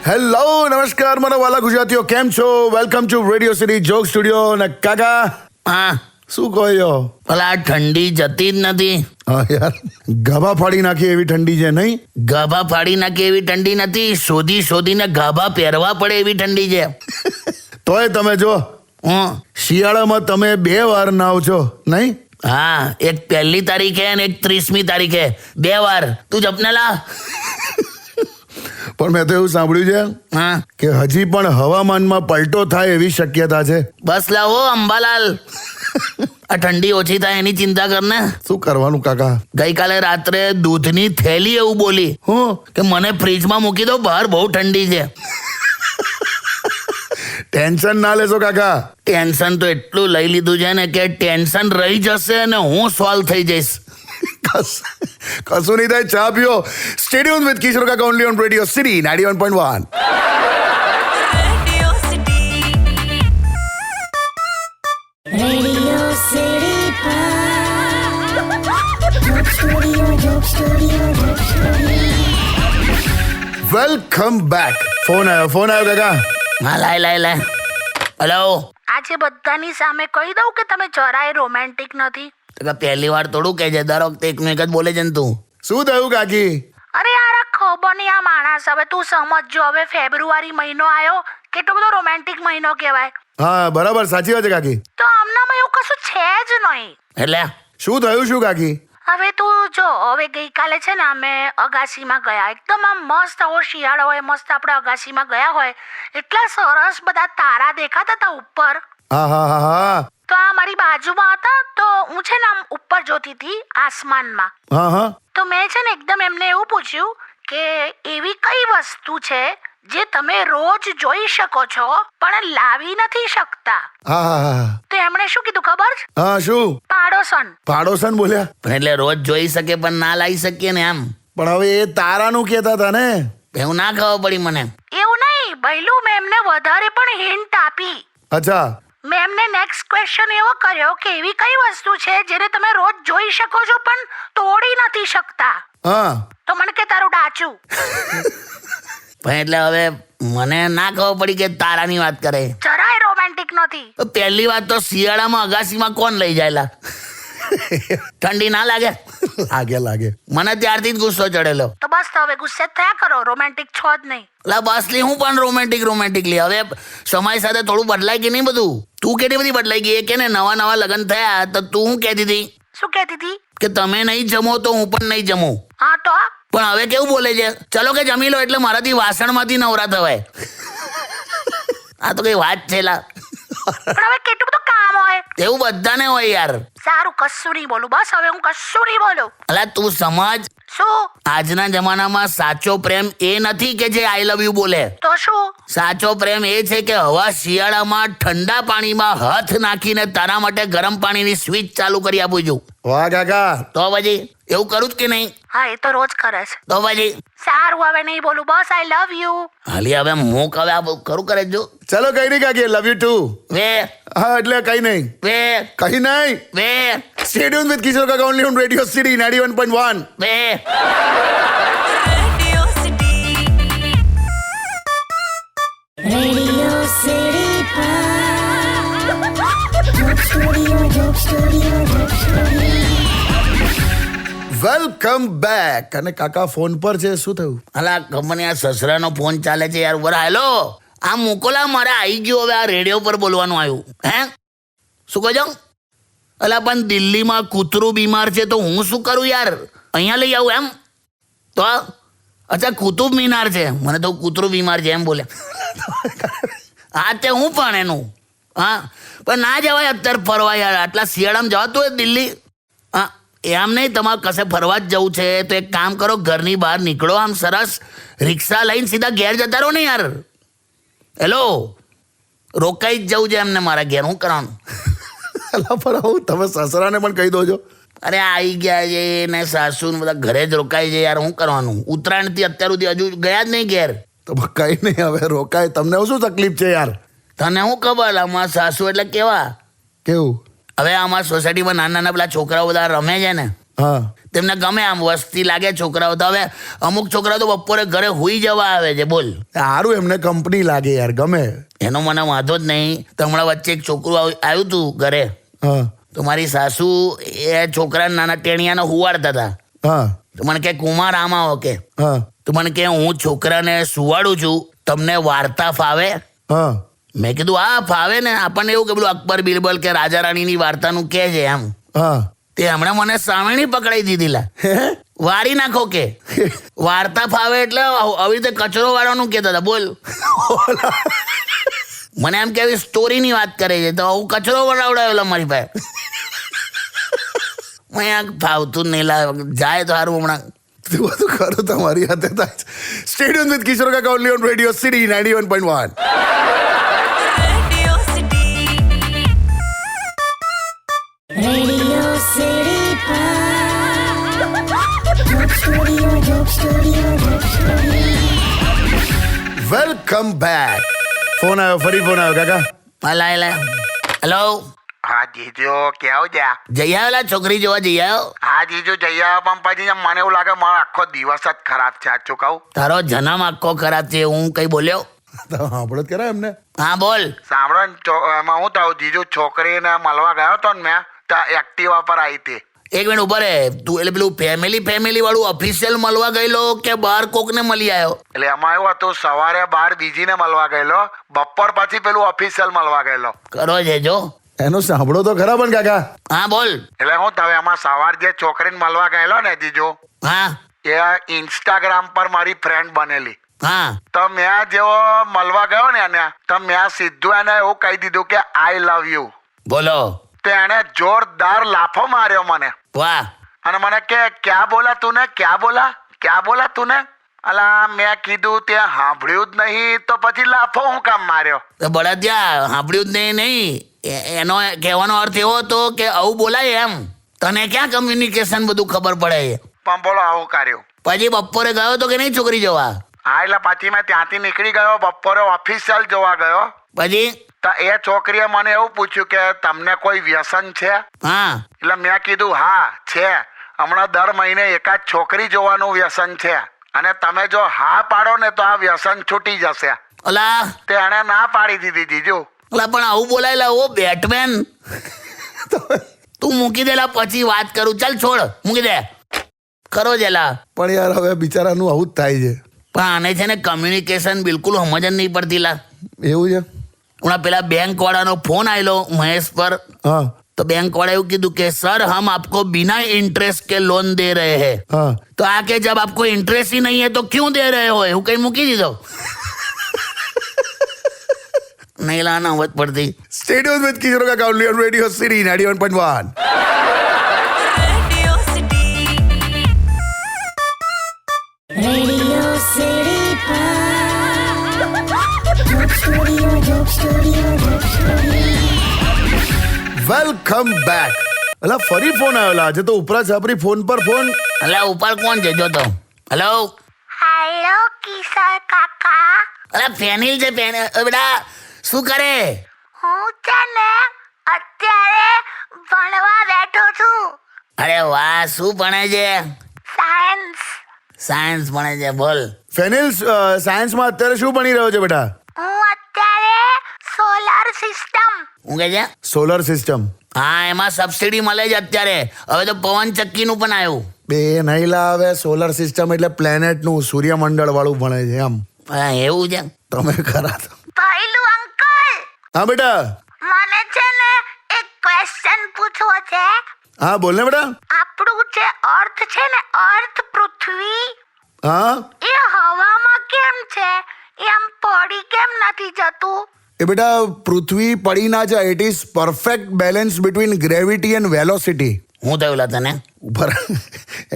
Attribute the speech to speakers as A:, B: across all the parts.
A: Hello નમસ્કાર મારા વાલા ગુજરાતીઓ, કેમ છો? Welcome to radio city joke studio. અને કાકા
B: હા,
A: શું કહો છો?
B: ભલા ઠંડી જતી જ નથી.
A: હા યાર, ગાભા ફાડી નાખી એવી ઠંડી છે નહીં?
B: ગાભા ફાડી નાખે એવી ઠંડી નથી, શોધી શોધીને ગાભા પહેરવા પડે એવી ઠંડી છે.
A: તોય તમે જો શિયાળામાં તમે 2 વાર નાવ છો નહીં?
B: હા, એક 1લી તારીખે અને એક 30મી તારીખે 2 વાર. તું જપને લા.
A: પણ મેં તો એવું સાંભળ્યું છે
B: હા,
A: કે હજી પણ હવામાનમાં પલટો થાય એવી શક્યતા છે.
B: બસ લાવો અંબાલાલ, આ ઠંડી ઓછી થાય એની ચિંતા કરને.
A: શું કરવાનું કાકા?
B: ગઈકાલે રાત્રે દૂધની થેલી એવું બોલી
A: હું
B: કે મને ફ્રીજમાં મૂકી દો, બહાર બહુ ઠંડી છે.
A: ટેન્શન ના લેશો કાકા.
B: ટેન્શન તો એટલું લઈ લીધું છે ને કે ટેન્શન રહી જશે અને હું સોલ્વ થઈ જઈશ.
A: કશું નહીં થાય, ચા પીઓ. સ્ટેડિયમ વિથ કિશોર કાકા only on radio city 91.1.
C: Radio City Joke Studio.
A: Welcome back. Phone આવ્યો કાકા.
B: હા, લાય. હેલો.
D: આજે બધાની સામે કહી દઉં કે તમે જરાય રોમેન્ટિક નથી.
B: તો પહેલી વાર થોડું કહે છે, દર વખતે એકનું એક જ બોલે છે ને તું.
A: શું થયું કાકી?
D: અરે યાર, આ ખબર નહીં આ માણસ. હવે તું સમજજો, હવે ફેબ્રુઆરી મહિનો આવ્યો, કેટલો બધો રોમેન્ટિક મહિનો કહેવાય.
A: હા બરાબર, સાચી વાત છે કાકી.
D: તો આમનામાં એવું કશું છે જ નહીં.
B: એટલે
A: શું થયું શું કાકી?
D: હવે તું જો, હવે ગઈકાલે છે ને અમે અગાસીમાં ગયા, એકદમ આમ મસ્ત આવો શિયાળો હોય, મસ્ત આપણે અગાસીમાં ગયા હોય, એટલા સરસ બધા તારા દેખાતા હતા ઉપર.
A: હા.
D: તો આ મારી બાજુમાં હતા, તો હું છે ને આમ ઉપર જોતી હતી આસમાનમાં.
A: હા.
D: તો મેં છે ને એકદમ એમને એવું પૂછ્યું કે એવી કઈ વસ્તુ છે જે તમે રોજ જોઈ શકો છો પણ લાવી નથી શકતા.
A: હા.
D: તો એમણે શું કીધું ખબર છે?
A: હા શું?
D: પાડોશન
A: બોલ્યા.
B: પણ એટલે રોજ જોઈ શકે પણ ના લાવી શકીએ ને એમ.
A: પણ હવે એ તારાનું કહેતા હતા ને.
B: એવું ના ખબર પડી મને.
D: એવું નહીં ભઈલું, મેં એમને વધારે પણ હિન્ટ આપી.
A: અચ્છા.
D: મેં એમને નેક્સ્ટ ક્વેશ્ચન એવો કર્યો કે એવી કઈ વસ્તુ છે જેને તમે રોજ જોઈ શકો છો પણ તોડી નથી શકતા.
A: હા.
D: તો મને કે તારું ડાચું.
B: પણ એટલે હવે મને ના ખબર પડી કે તારાની વાત કરે.
D: જરાય રોમેન્ટિક નથી.
B: તો પહેલી વાત તો શિયાળામાં અગાસીમાં કોણ લઈ જાયલા? ઠંડી ના લાગે?
A: લાગે.
B: મને ત્યારથી જ ગુસ્સો ચડેલો.
D: તો બસ તો હવે ગુસ્સે જ થયા કરો, રોમેન્ટિક છો જ નહીં.
B: લા બસ લી, હું પણ રોમેન્ટિકલી. હવે સમય સાથે થોડું બદલાય કે નહીં બધું? તું કેટલી બધી બદલાઈ ગઈ કે ને, નવા લગ્ન થયા તો તું શું કહેતી હતી?
D: શું કહેતી હતી?
B: કે તમે નહીં જમો તો હું પણ નહીં જમું.
D: હા તો
B: પણ હવે કેવું બોલે છે, ચલો કે જમી લો એટલે મારાથી વાસણમાંથી નવરા થવાય. આ તો કઈ વાત છે લા.
D: પણ હવે કેટલું બધું કામ હોય.
B: એવું બધાને હોય યાર.
D: સારું, કશું નહીં બોલું. બસ હવે હું કશું નહીં બોલું.
B: અલા તું સમજ,
D: શું?
B: આજના જમાનામાં સાચો પ્રેમ એ નથી કે જે આઈ લવ યુ બોલે.
D: તો શું?
B: સાચો પ્રેમ એ છે કે હવા શિયાળામાં ઠંડા પાણીમાં હાથ નાખીને તારા માટે ગરમ પાણીની સ્વિચ ચાલુ કરી આપું છું.
A: વાહ કાકા.
B: તો પછી એવું કરું જ કે નહીં?
D: હા, એ તો રોજ કરે છે.
B: તો પછી
D: સારું, હવે નહીં બોલું. બસ આઈ લવ યુ.
B: હાલી હવે મૂક, હવે આ ખરું કરે જો.
A: ચલો કઈ નહીં કાકી, લવ યુ ટુ.
B: વે
A: હા એટલે કઈ નહીં. કઈ નહીં.
B: વે
A: સ્ટેડિયમ વિથ કિશોર કાકા only on radio city 91.1.
B: Way
C: Radio City Joke Studio.
A: Welcome back. અને કાકા ફોન પર છે, શું થયું?
B: અલા ખબર આ સસરાનો ફોન ચાલે છે યાર. બરા હેલો, આ મોકલા મારે આવી ગયો. હવે આ રેડિયો પર બોલવાનું આવ્યું. હે શું કહો છો? અલા પણ દિલ્હીમાં કૂતરું બીમાર છે તો હું શું કરું યાર? અહીંયા લઈ આવું એમ? તો અચ્છા કુતુબ મિનાર છે, મને તો કૂતરું બીમાર છે એમ બોલે. હા તે હું પણ એનું. હા પણ ના જવાય અત્યારે ફરવા યાર, આટલા શિયાળામાં જવાતું હોય દિલ્હી? હા એમ નહીં, તમારે કશે ફરવા જ જવું છે તો એક કામ કરો, ઘરની બહાર નીકળો, આમ સરસ રિક્ષા લઈને સીધા ઘેર જતા રહો ને યાર. હેલો, રોકાઈ જ જવું છે એમને મારા ઘેર. હું કરવાનું?
A: પણ હું તમે સસરાને પણ કહી દો છો.
B: અરે આવી ગયા છે ને સાસુ ને બધા ઘરે જ રોકાય છે યાર. શું કરવાનું? ઉત્તરાયણથી અત્યાર સુધી હજુ ગયા જ નહીં ઘેર.
A: તો કઈ નહીં, હવે રોકાય. તમને શું તકલીફ છે યાર?
B: તને શું ખબર, આમાં સાસુ એટલે કેવા?
A: કેવું?
B: હવે આમાં સોસાયટીમાં નાના નાના પેલા છોકરાઓ બધા રમે છે ને,
A: હા
B: તેમને ગમે આમ વસ્તી લાગે છોકરાઓ તો. હવે અમુક છોકરાઓ તો બપોરે ઘરે હુઈ જવા આવે છે બોલ.
A: સારું એમને કંપની લાગે યાર, ગમે.
B: એનો મને વાંધો જ નહીં. તો હમણાં વચ્ચે એક છોકરું આવ્યું હતું ઘરે,
A: હા
B: તો મારી સાસુ એ છોકરાને નાના ટેણિયાને હુવાડતા હતા.
A: હા
B: તો મને કે કુમાર આમ આવો કે.
A: હા
B: તો મને કે હું છોકરાને સુવાડું છું, તમને વાર્તા ફાવે?
A: હા
B: મેં કીધું હા ફાવે ને, આપણને એવું કે પેલું અકબર બિરબલ કે રાજા રાણીની વાર્તાનું કે છે એમ.
A: હા
B: તે હમણાં મને સામેણી પકડાઈ દીધી લા. વારી નાખો કે વાર્તા ફાવે એટલે આવી રીતે કચરો વાળવાનું કહેતા હતા બોલ. મને એમ કે આવી સ્ટોરીની વાત કરે છે તો હું કચરો વડાવડાવેલો મારી પાસે. મેં ફાવતું જ નહીં લા, જાય તો સારું હમણાં.
A: બધું ખરું તમારી હાથે થાય. સ્ટેડિયમ વિથ કિશોર કાકા only on radio city 91.1.
C: Radio City Joke Studio, Joke Studio, Joke Studio.
A: Welcome back. Phone આવ્યો, ફરી ફોન આવ્યો કાકા.
B: લા હેલો,
E: હા જીજો કેવું છે?
B: જઈ આવેલા છોકરી જોવા જઈ આવ્યો?
E: હા જીજો જઈ આવ્યા પણ પછી મને એવું લાગે મારો આખો દિવસ જ ખરાબ છે. સાચું કહું?
B: તારો જન્મ આખો ખરાબ છે. હું કઈ બોલ્યો?
A: સાંભળો જ કરાય એમને.
B: હા બોલ.
E: સાંભળો ને એમાં હું થયું જીજુ, છોકરીને મળવા ગયો હતો ને મેં, ત્યાં એક્ટિવા પર આવી હતી.
B: એક મિનિટ ઉભા રે. તું એટલે પેલું ફેમિલી વાળું ઓફિશિયલ મળવા ગયેલો કે બહાર કોકને મળી આવ્યો?
E: એટલે એમાં એવું હતું, સવારે 12 બીજીને મળવા ગયેલો, બપોર પછી પેલું ઓફિશિયલ મળવા ગયેલો.
B: કરો છે જો.
A: એનું સાંભળો તો ખરા પણ કાકા.
B: હા બોલ.
E: એટલે હું થયું એમાં સવાર જે છોકરીને મળવા ગયેલો ને જીજુ,
B: હા
E: એ ઇન્સ્ટાગ્રામ પર મારી ફ્રેન્ડ બનેલી.
B: હા
E: તો મેં જેવો મળવા ગયો ને એને, તો મેં સીધું એને એવું કહી દીધું કે આઈ લવ યુ.
B: બોલો.
E: તો એને જોરદાર લાફો માર્યો મને
B: વાહ.
E: અને મને કે ક્યાં બોલા તુને, ક્યાં બોલા તુને. અલા મેં કીધું તે સાંભળ્યું જ નહીં તો પછી લાફો હું કામ માર્યો?
B: તો બળદિયા સાંભળ્યું જ નહીં. એનો કહેવાનો અર્થ એવો હતો કે આવું બોલાય એમ. તને ક્યાં કમ્યુનિકેશન બધું ખબર પડે છે?
E: પણ બોલો આવું કર્યું.
B: પછી બપોરે ગયો તો કે નહીં છોકરી જોવા?
E: હા એટલે પછી મેં ત્યાંથી નીકળી ગયો, બપોરે ઓફિશિયલ જોવા ગયો.
B: પછી
E: તો એ છોકરીએ મને એવું પૂછ્યું કે તમને કોઈ વ્યસન છે?
B: હા
E: એટલે મેં કીધું હા છે, હમણાં દર મહિને એકાદ છોકરી જોવાનું વ્યસન છે, અને તમે જો હા પાડો ને તો આ વ્યસન છૂટી જશે.
B: ઓલા
E: તે એને ના પાડી દીધી જીજુ.
B: ઓલા પણ આવું બોલાયેલા ઓ બેટમેન. તું મૂકી દેલા પછી વાત કરું. ચાલ છોડ, મૂકી દે. કરો જેલા.
A: પણ યાર હવે બિચારાનું આવું જ થાય છે.
B: પણ આને છે ને કમ્યુનિકેશન બિલકુલ સમજ જ નહીં પડતી લા.
A: એવું છે.
B: હમણાં પેલા બેંક વાળાનો ફોન આવેલો મહેશ પર.
A: હા
B: તો બેંક વાળા એવું કીધું કે સર हम आपको बिना इंटरेस्ट के लोन दे रहे हैं.
A: હા
B: तो आके जब आपको इंटरेस्ट ही नहीं है तो क्यों दे रहे हो? એવું કઈ મૂકી દીધો. નહીં લા નવત પડતી.
A: સ્ટેડિયમ વિથ કિશોર કાકા only on radio city 91.1.
C: Radio City Joke Studio, Joke Studio, Joke Studio.
A: Welcome back. અલા ફરી ફોન આવેલા. આજે તો ઉપરા છાપરી ફોન પર ફોન.
B: અલા ઉપર કોણ છે જોતો? હેલો
D: હેલો કિશોર કાકા.
B: અલા ફેનિલ છે ફેનિલ. બેટા શું કરે?
D: હું છે ને અત્યારે ભણવા બેઠો છું.
B: અરે વાહ, શું ભણે છે? સાયન્સ ભણે છે. બોલ.
A: ફેનિલ સાયન્સમાં અત્યારે શું ભણી રહ્યો છે બેટા?
D: હું અત્યારે સોલાર સિસ્ટમ.
B: હું કહે છે?
A: Solar system.
B: હા એમાં સબસિડી મળે છે અત્યારે. હવે તો પવન ચક્કીનું પણ આવ્યું.
A: બે નહીં લાવે. સોલર સિસ્ટમ એટલે પ્લેનેટનું, સૂર્યમંડળ વાળું ભણે છે એમ.
B: હા એવું છે.
A: તમે ખરા તો.
D: પહેલું અંકલ,
A: હા બેટા.
D: મને છે ને એક ક્વેશ્ચન પૂછવો છે.
A: હા બોલ ને બેટા.
D: આપણું જે અર્થ છે ને, અર્થ પૃથ્વી,
A: હા
D: એ હવામાં કેમ છે? એ આમ પડી કેમ નથી જતું?
A: એ બેટા પૃથ્વી પડી ના જાય. It is perfect balance between gravity and velocity.
B: હું થયું લા તને?
A: ઉપર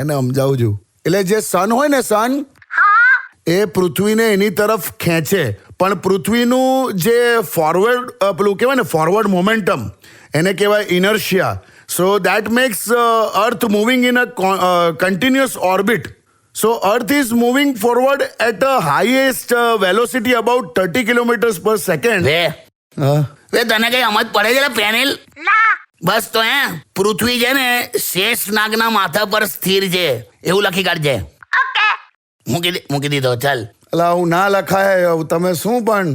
A: એને સમજાવું છું. એટલે જે સન હોય ને, સન
D: હા
A: એ પૃથ્વીને એની તરફ ખેંચે, પણ પૃથ્વીનું જે ફોરવર્ડ પેલું કહેવાય ને ફોરવર્ડ મોમેન્ટમ, એને કહેવાય inertia. So that max earth moving in a continuous orbit. So Earth is moving forward at a highest velocity about 30 kilometers per second.
B: Way
A: હા
B: વે તને કઈ સમજ પડે છે પેનિલ?
D: ના.
B: બસ તો પૃથ્વી છે ને શેષ નાગના માથા પર સ્થિર છે એવું લખી કાઢજે.
D: ઓકે.
B: મૂકી દીધો. ચાલ.
A: અલા હું ના લખાય તમે શું પણ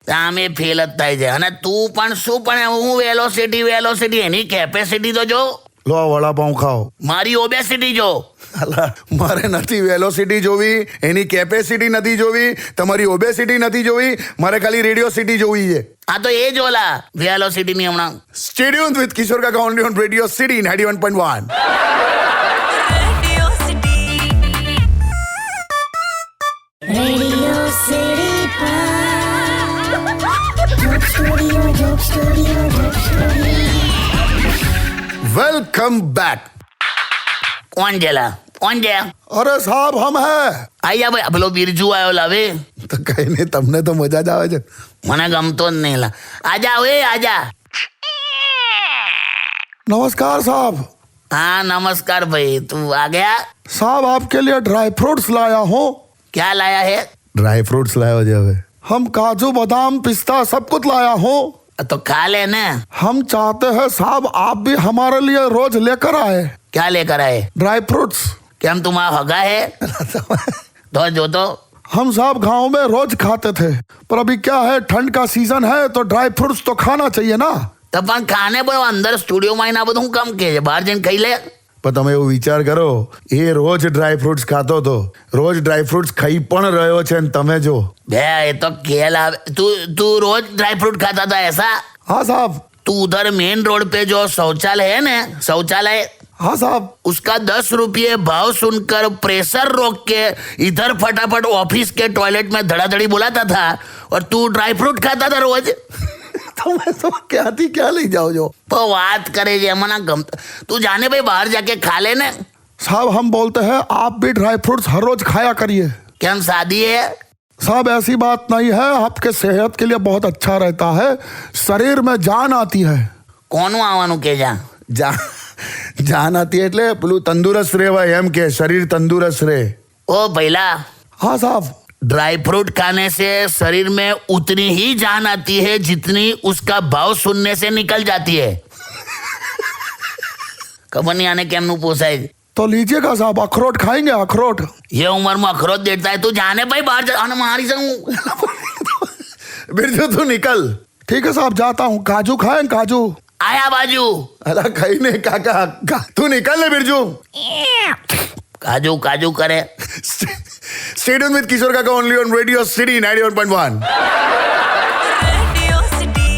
B: આમે ફેલ જ થાય છે. અને તું પણ શું પણ હું વેલોસિટી એની કેપેસિટી તો જો.
A: લો આ વડાપાઉં ખાઓ.
B: મારી ઓબેસિટી જો.
A: અલા મારે નથી વેલોસિટી જોવી, એની કેપેસિટી નથી જોવી, તમારી ઓબેસિટી નથી જોવી, મારે ખાલી રેડિયો સિટી જોવી છે.
B: આ તો એ જ ઓલા વેલોસિટીની હમણાં.
A: Stay tuned with કિશોર કાકા only on Radio City 91.1.
C: Radio City Joke Studio, Joke Studio, Joke Studio.
A: Welcome back.
B: કોણ જેલા કોણ છે?
A: અરે સાહેબ હમ હે.
B: આઈ જા ભાઈ. પેલો બિરજુ આવ્યો લાવે.
A: તો કઈ નહીં, તમને તો મજા જ આવે છે.
B: મને ગમતો જ નહીં લા. આજા હવે આજા.
A: नमस्कार साहब.
B: हाँ नमस्कार भाई. तू आ गया?
A: साहब आपके लिए ड्राई फ्रूट्स लाया हूँ.
B: क्या लाया है?
A: ड्राई फ्रूट्स लाया हो હવે. हम काजू बादाम पिस्ता सब कुछ लाया हूँ.
B: तो खा ले ना.
A: हम चाहते हैं साहब आप भी हमारे लिए रोज लेकर आए
B: क्या लेकर आए?
A: Dry fruits.
B: क्या तुम्हारा हगा है? तो जो तो
A: हम साहब गांव में रोज खाते थे, पर अभी क्या है ठंड का सीजन है तो ड्राई फ्रूट्स तो खाना चाहिए ना.
B: તો પણ ખાને પણ અંદર સ્ટુડિયોમાં આવીને આ બધું કામ કે છે? બહાર જઈને ખાઈ લે.
A: પણ તમે એવું વિચાર કરો, એ રોજ ડ્રાય ફ્રૂટ્સ ખાતો હતો, રોજ ડ્રાય ફ્રૂટ્સ ખાઈ પણ રહ્યો છે ને તમે જો.
B: બે એ તો ખેલ આવે. तू रोज ड्राई फ्रूट खाता था ऐसा?
A: हाँ साहब.
B: तू उधर मेन रोड पे जो शौचालय है ना, शौचालय,
A: हाँ साहब.
B: उसका 10 रुपये भाव सुनकर प्रेशर रोक के इधर फटाफट ऑफिस के टॉयलेट में धड़ाधड़ी बुलाता था और तू ड्राई फ्रूट खाता था रोज.
A: તમે તો ક્યાંથી ક્યાં લઈ જાઓ છો.
B: तो बात करे जे मना गमता. तू जाने भाई बाहर जाके खा ले ना.
A: साहब हम बोलते हैं आप भी ड्राई फ्रूट्स हर रोज खाया करिए.
B: क्या हम शादी है?
A: साहब ऐसी बात नहीं है, आपके सेहत के लिए बहुत अच्छा रहता है, शरीर में जान आती है.
B: કોનું આવવાનું કે જા?
A: જાન આતી એટલે પેલું તંદુરસ્ત રહેવાય એમ કે શરીર તંદુરસ્ત રહે.
B: ओ भैला,
A: हाँ साहब.
B: ड्राई फ्रूट खाने से शरीर में उतनी ही जान आती है जितनी उसका भाव सुनने से निकल जाती है. खबर नहीं आने केमનું પોસાય.
A: तो लीजिएगा साहब, अखरोट खाएंगे अखरोट.
B: ये उम्र में अखरोट देता है. तू जाने भाई बाहर जा. અને મારી સંग
A: बिरजू तू निकल. ठीक है साहब जाता हूँ. काजू खाएं काजू.
B: આયા બાજુ.
A: अला खाई नहीं काका. तू निकल ले बिरजू.
B: કાજુ કાજુ કરે.
A: Stay tuned with Kishore Kaka only on Radio City 91.1.
C: Radio City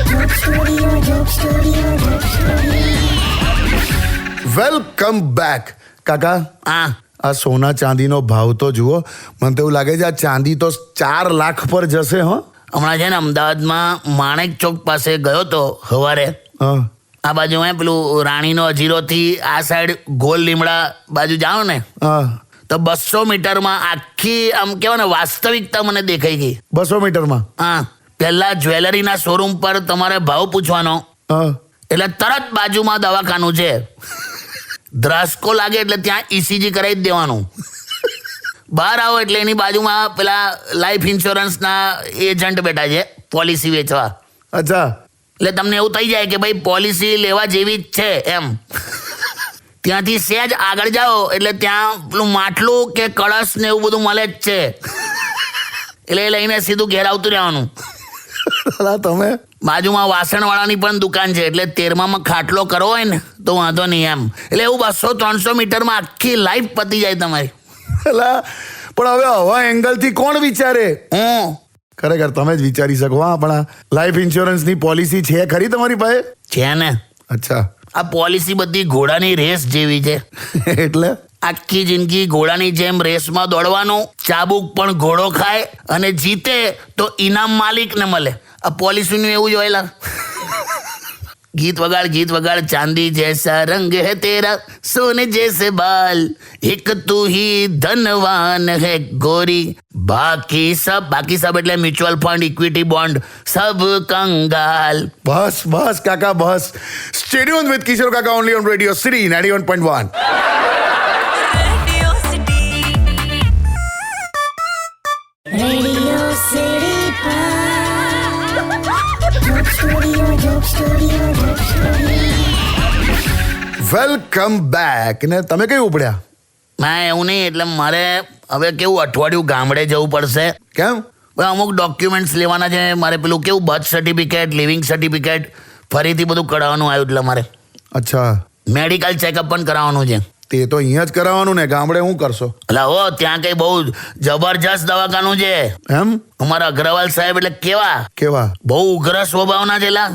C: Joke Studio, Joke Studio, Joke Studio.
A: Welcome back. કાકા
B: હા
A: આ સોના ચાંદીનો ભાવ તો જુઓ. મને તો એવું લાગે છે આ ચાંદી તો 4 લાખ પર જશે. હો
B: હમણાં છે ને અમદાવાદમાં માણેક ચોક પાસે ગયો તો સવારે.
A: હા
B: આ બાજુ પેલું રાણીનો અજીરોથી આ સાઈડ ગોલ લીમડા બાજુ જાઓ ને
A: હા.
B: તો 200 મીટરમાં આખી આમ કહેવાય ને વાસ્તવિકતા મને દેખાઈ ગઈ.
A: 200 મીટરમાં.
B: હા પહેલા જ્વેલરીના શોરૂમ પર તમારે ભાવ પૂછવાનો,
A: હા
B: એટલે તરત બાજુમાં દવાખાનું છે. ધ્રાસકો લાગે એટલે ત્યાં ECG કરાવી જ દેવાનું. બહાર આવો એટલે એની બાજુમાં પેલા લાઈફ ઇન્સ્યોરન્સના એજન્ટ બેઠા છે પોલિસી વેચવા.
A: અચ્છા.
B: એટલે તમને એવું થઈ જાય કે ભાઈ પોલિસી લેવા જેવી જ છે એમ. ત્યાંથી સહેજ આગળ જાઓ એટલે ત્યાં પેલું માટલું કે કળશ ને એવું બધું મળે જ છે. એટલે એ લઈને સીધું ઘેર આવતું રહેવાનું.
A: તમે
B: બાજુમાં વાસણવાળાની પણ દુકાન છે એટલે 13માં ખાટલો કરવો હોય ને તો વાંધો નહીં એમ. એટલે એવું 200-300 મીટરમાં આખી લાઈફ પતી જાય તમારી.
A: પણ હવે હવા એંગલથી કોણ વિચારે?
B: હું
A: ખરેખર તમે જ વિચારી શકો. હા પણ આ લાઈફ ઇન્સ્યોરન્સની પોલિસી છે ખરી તમારી પાસે?
B: છે ને.
A: અચ્છા.
B: આ પોલિસી બધી ઘોડાની રેસ જેવી છે.
A: એટલે
B: આખી જિંદગી ઘોડાની જેમ રેસમાં દોડવાનું. ચાબુક પણ ઘોડો ખાય અને જીતે તો ઇનામ માલિકને મળે. આ પોલિસીનું એવું જ હોયલા. गीत वगाड़ चांदी जैसा रंग है तेरा सोने जैसे बाल एक तू ही धनवान है गोरी बाकी सब એટલે મ્યુચ્યુઅલ ફંડ ઇક્વિટી બોન્ડ સબ કંગાલ.
A: બસ કાકા બસ. Stay tuned with કિશોર કાકા only on Radio City 91.1.
C: Radio
A: welcome back. ને તમે કઈ ઉપડ્યા?
B: ના એવું નહીં, એટલે મારે હવે કેવું અઠવાડિયું ગામડે જવું પડશે.
A: કેમ?
B: હવે અમુક ડોક્યુમેન્ટ્સ લેવાના છે મારે, પેલું કેવું બર્થ સર્ટિફિકેટ, લિવિંગ સર્ટિફિકેટ ફરીથી બધું કઢાવવાનું આવ્યું, એટલે મારે
A: અચ્છા,
B: મેડિકલ ચેકઅપ પણ કરાવવાનું છે.
A: તે તો અહીંયા જ કરાવવાનું ને, ગામડે શું કરશો?
B: એટલે હો ત્યાં કઈ બહુ જબરજસ્ત દવાખાનું છે.
A: એમ?
B: અમારા અગ્રવાલ સાહેબ એટલે
A: કેવા?
B: બહુ ઉગ્ર સ્વભાવના છે લા.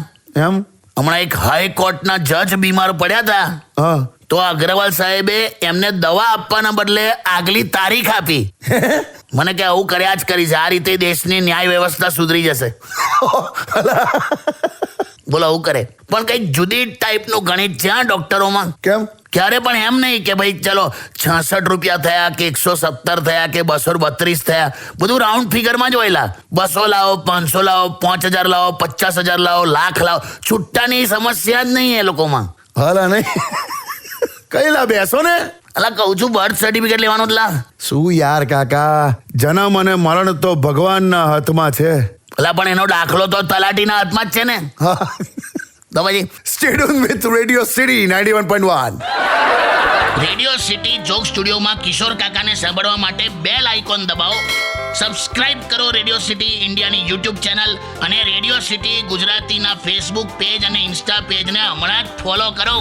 A: એમ?
B: હમણાં એક હાઈકોર્ટના જજ બીમાર પડ્યા હતા,
A: હા.
B: તો અગ્રવાલ સાહેબે એમને દવા આપવાના બદલે આગલી તારીખ આપી. મને કે આવું કર્યા જ કરીશ, આ રીતે દેશની ન્યાય વ્યવસ્થા સુધરી જશે. બોલો આવું કરે, પણ કઈક જુદી ટાઈપનું ગણિત છે ડોક્ટરોમાં.
A: કેમ?
B: ક્યારે પણ એમ નહીં કે ભાઈ ચલો 66 રૂપિયા થયા કે 117 થયા કે 232 થયા, બધું રાઉન્ડ ફિગરમાં જ હોયલા. 200 લાવો, 500 લાવો, 5000 લાવો, 50,000 લાવો, લાખ લાવો, છુટ્ટાની સમસ્યા જ નહીં એ લોકોમાં.
A: હાલા નહીં. કઈ લા બેસો ને.
B: અલા કહું છું બર્થ સર્ટિફિકેટ લેવાનું જ લા.
A: શું યાર કાકા, જન્મ અને મરણ તો ભગવાનના હાથમાં છે.
B: અલા પણ એનો દાખલો તો તલાટીના હાથમાં જ છે ને. તો પછી
A: stay tune with radio city 91.1.
B: Radio city joke સ્ટુડિયોમાં કિશોર કાકાને સાંભળવા માટે બેલ આઇકોન દબાવો, સબસ્ક્રાઇબ કરો રેડિયો સિટી ઇન્ડિયાની યુટ્યુબ ચેનલ, અને રેડિયો સિટી ગુજરાતીના ફેસબુક પેજ અને ઇન્સ્ટા પેજને હમણાં જ ફોલો કરો.